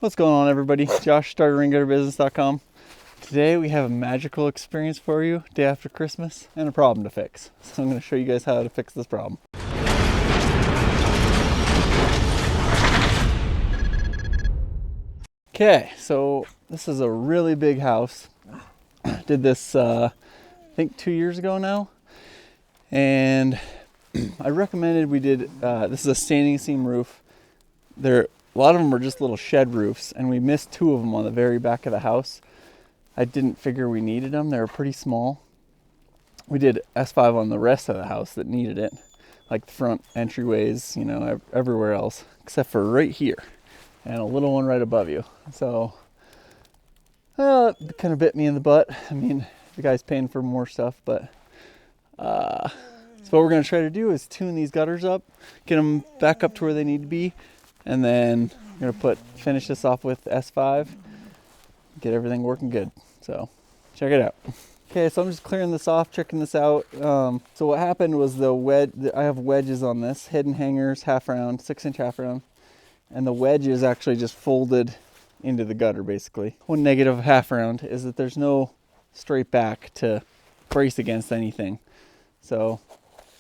What's going on, everybody? Josh, starterraingutterbusiness.com. Today we have a magical experience for you, day after Christmas, and a problem to fix. So I'm going to show you guys how to fix this problem. Okay, so this is a really big house. Did this, I think 2 years ago now. And I recommended we did, this is a standing seam roof. A lot of them were just little shed roofs, and we missed two of them on the very back of the house. I didn't figure we needed them. They were pretty small. We did S5 on the rest of the house that needed it, like the front entryways, you know, everywhere else, except for right here, and a little one right above you. So, it kind of bit me in the butt. I mean, the guy's paying for more stuff, but so what we're going to try to do is tune these gutters up, get them back up to where they need to be, and then we're going to finish this off with S5, get everything working good. So check it out. Okay, so I'm just clearing this off, checking this out. So what happened was I have wedges on this, hidden hangers, half round, 6-inch half round, and the wedge is actually just folded into the gutter basically. One negative of half round is that there's no straight back to brace against anything. So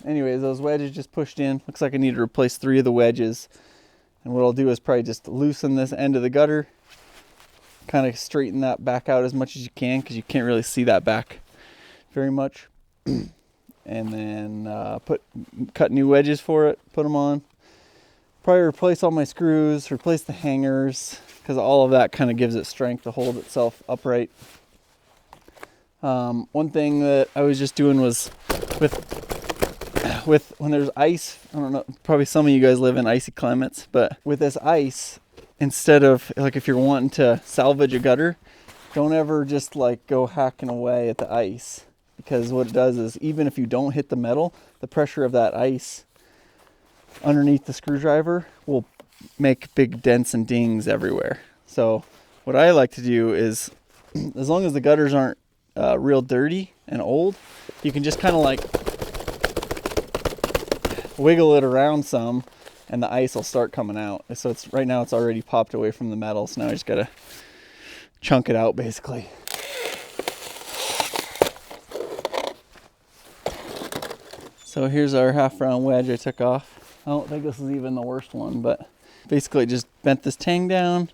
anyways, those wedges just pushed in. Looks like I need to replace 3 of the wedges. And what I'll do is probably just loosen this end of the gutter, kind of straighten that back out as much as you can, because you can't really see that back very much. And then cut new wedges for it, put them on. Probably replace all my screws, replace the hangers, because all of that kind of gives it strength to hold itself upright. One thing that I was just doing was with when there's ice, I don't know, probably some of you guys live in icy climates, but with this ice, instead of, like, if you're wanting to salvage a gutter, don't ever just like go hacking away at the ice, because what it does is, even if you don't hit the metal, the pressure of that ice underneath the screwdriver will make big dents and dings everywhere. So what I like to do is, as long as the gutters aren't real dirty and old, you can just kind of like wiggle it around some, and the ice will start coming out. So right now it's already popped away from the metal, so now I just gotta chunk it out basically. So here's our half round wedge I took off. I don't think this is even the worst one, but basically just bent this tang down,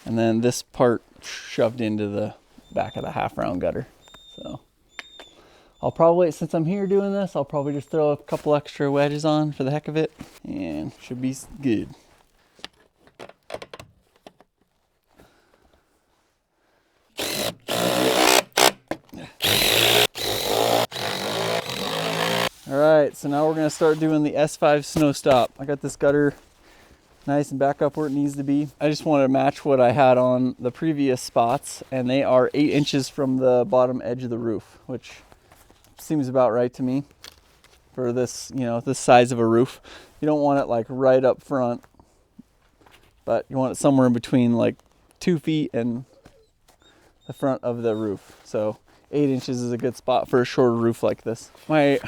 and then this part shoved into the back of the half round gutter. So I'll probably, since I'm here doing this, I'll probably just throw a couple extra wedges on for the heck of it, and should be good. All right, so now we're gonna start doing the S5 snow stop. I got this gutter nice and back up where it needs to be. I just wanted to match what I had on the previous spots, and they are 8 inches from the bottom edge of the roof, which seems about right to me for this, you know, this size of a roof. You don't want it like right up front, but you want it somewhere in between like 2 feet and the front of the roof. So 8 inches is a good spot for a shorter roof like this. My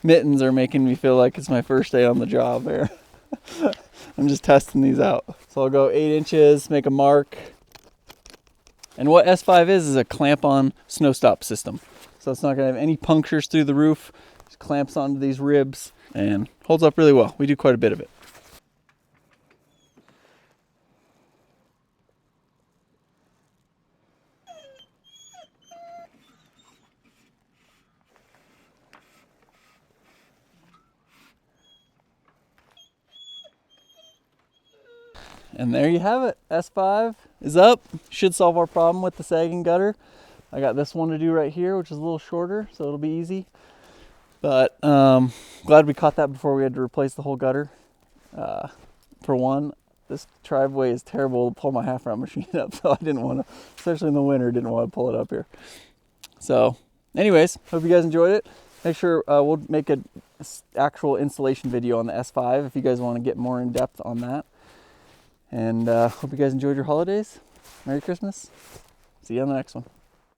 mittens are making me feel like it's my first day on the job here. I'm just testing these out. So I'll go 8 inches, make a mark. And what S5 is a clamp-on snow stop system. So it's not gonna have any punctures through the roof. Just clamps onto these ribs and holds up really well. We do quite a bit of it. And there you have it. S5 is up. Should solve our problem with the sagging gutter. I got this one to do right here, which is a little shorter, so it'll be easy. But glad we caught that before we had to replace the whole gutter. For one, this driveway is terrible to pull my half round machine up, so I didn't want to, especially in the winter, didn't want to pull it up here. So anyways, hope you guys enjoyed it. Make sure we'll make an actual installation video on the S5 if you guys want to get more in depth on that. And hope you guys enjoyed your holidays. Merry Christmas. See you on the next one.